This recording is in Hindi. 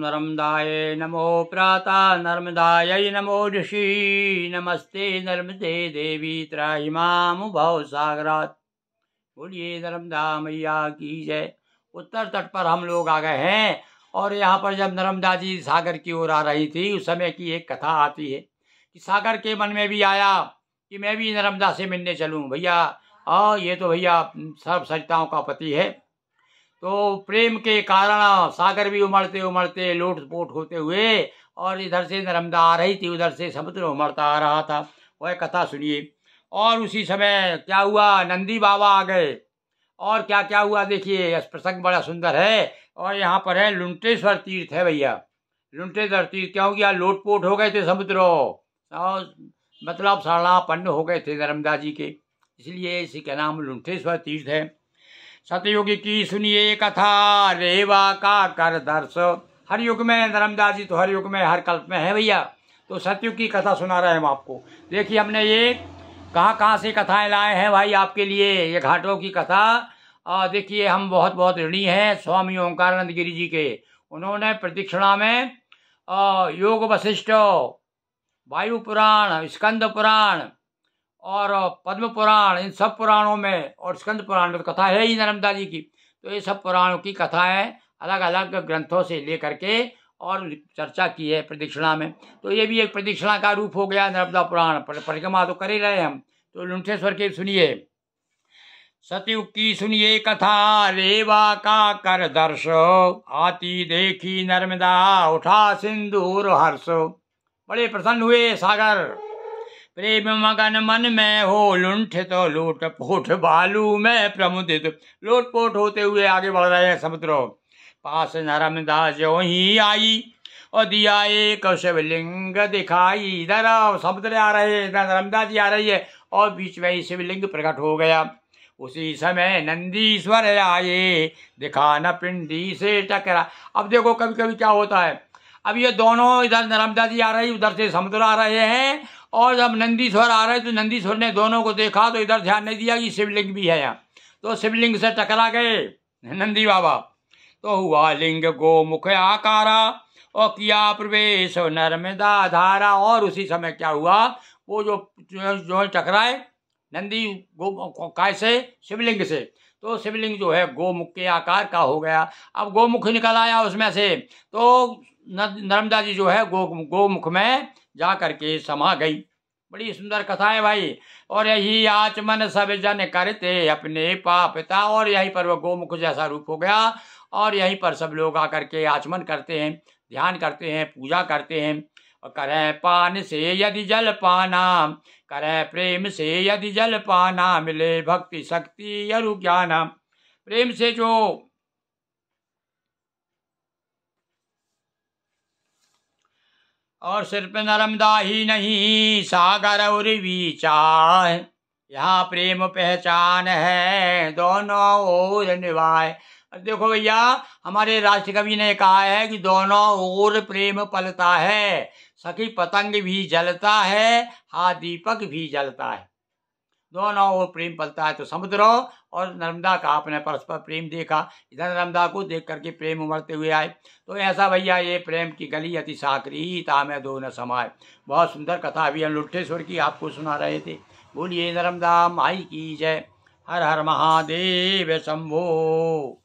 नर्मदाय नमो प्रातः नर्मदायै नमो ऋषि नमस्ते नर्मदे देवी त्राहि मां भवसागरात्। बोलिए नर्मदा मैया की जय। उत्तर तट पर हम लोग आ गए हैं और यहाँ पर जब नर्मदा जी सागर की ओर आ रही थी उस समय की एक कथा आती है कि सागर के मन में भी आया कि मैं भी नर्मदा से मिलने चलूँ। भैया ये तो भैया सर्व सरिताओं का पति है, तो प्रेम के कारण सागर भी उमड़ते उमड़ते लोटपोट होते हुए और इधर से नर्मदा आ रही थी, उधर से समुद्र उमड़ता आ रहा था। वह कथा सुनिए। और उसी समय क्या हुआ, नंदी बाबा आ गए और क्या क्या हुआ देखिए। यह प्रसंग बड़ा सुंदर है और यहाँ पर है लुंटेश्वर तीर्थ है भैया। लुंटेश्वर तीर्थ क्या हो गया, लोटपोट हो गए थे समुद्र और मतलब शरणापन्न हो गए थे नर्मदा जी के, इसलिए इसी का नाम लुंटेश्वर तीर्थ है। सतयुग की सुनिए कथा, रेवा का कर दर्श। हर युग में नर्मदा जी तो हर युग में हर कल्प में है भैया, तो सतयुग की कथा सुना रहे हैं हम आपको। देखिए हमने ये कहाँ कहाँ से कथाएं लाए हैं भाई आपके लिए, ये घाटों की कथा। देखिए हम बहुत बहुत ऋणी हैं स्वामी ओंकारानंद गिरी जी के। उन्होंने प्रदक्षिणा में योग वशिष्ठ, वायु पुराण, स्कंद पुराण और पद्म पुराण, इन सब पुराणों में और स्कंद पुराण में तो कथा है ही नर्मदा जी की, तो ये सब पुराणों की कथाएं अलग अलग ग्रंथों से ले करके और चर्चा की है प्रदक्षिणा में। तो ये भी एक प्रदक्षिणा का रूप हो गया नर्मदा पुराण। परिक्रमा तो कर ही रहे हम, तो लुंठेश्वर के सुनिए। सतयुग की सुनिए कथा, रेवा का कर दर्श, आती देखी नर्मदा उठा सिंदूर हर्ष। बड़े प्रसन्न हुए सागर, प्रेम मगन मन में हो लुंठित लूट पोट, बालू में प्रमुदित लोटपोट होते हुए आगे बढ़ रहे हैं समुद्र। पास नर्मदा जो ही आई और दिया एक शिवलिंग दिखाई। इधर समुद्र आ रहे, इधर नर्मदा जी आ रही है और बीच में ही शिवलिंग प्रकट हो गया। उसी समय नंदीश्वर आए, दिखा न पिंडी से टकरा। अब देखो कभी कभी क्या होता है, अब ये दोनों, इधर नर्मदा जी आ रही, उधर से समुद्र आ रहे हैं, और जब नंदीश्वर आ रहे तो नंदीश्वर ने दोनों को देखा तो इधर ध्यान नहीं दिया कि शिवलिंग भी है यहाँ, तो शिवलिंग से टकरा गए नंदी बाबा। तो हुआ लिंग गोमुख आकारा और किया प्रवेश नर्मदा धारा। और उसी समय क्या हुआ, वो जो टकराए नंदी काय से, शिवलिंग से, तो शिवलिंग जो है गोमुख के आकार का हो गया। अब गोमुख निकल आया उसमें से, तो नर्मदा जी जो है गोमुख में जा करके समा गई। बड़ी सुंदर कथा है भाई। और यही आचमन सब जन करते अपने पापिता, और यहीं पर वो गोमुख जैसा रूप हो गया और यहीं पर सब लोग आकर के आचमन करते हैं, ध्यान करते हैं, पूजा करते हैं। और करें पान से यदि जल पाना, करें प्रेम से यदि जल पाना, मिले भक्ति शक्ति अरु ज्ञाना। प्रेम से जो और सिर्फ नर्मदा ही नहीं सागर और विचार, यहाँ प्रेम पहचान है दोनों ओर निभाए। देखो भैया हमारे राष्ट्र कवि ने कहा है कि दोनों ओर प्रेम पलता है, सखी पतंग भी जलता है, हाँ दीपक भी जलता है, दोनों ओर प्रेम पलता है। तो समुद्र और नर्मदा का आपने परस्पर प्रेम देखा, इधर नर्मदा को देख करके प्रेम उमड़ते हुए आए। तो ऐसा भैया ये प्रेम की गली अति साकरी, तामे दो न समाए। बहुत सुंदर कथा अभी हम लुट्ठेश्वर की आपको सुना रहे थे। बोलिए नर्मदा माई की जय। हर हर महादेव शंभो।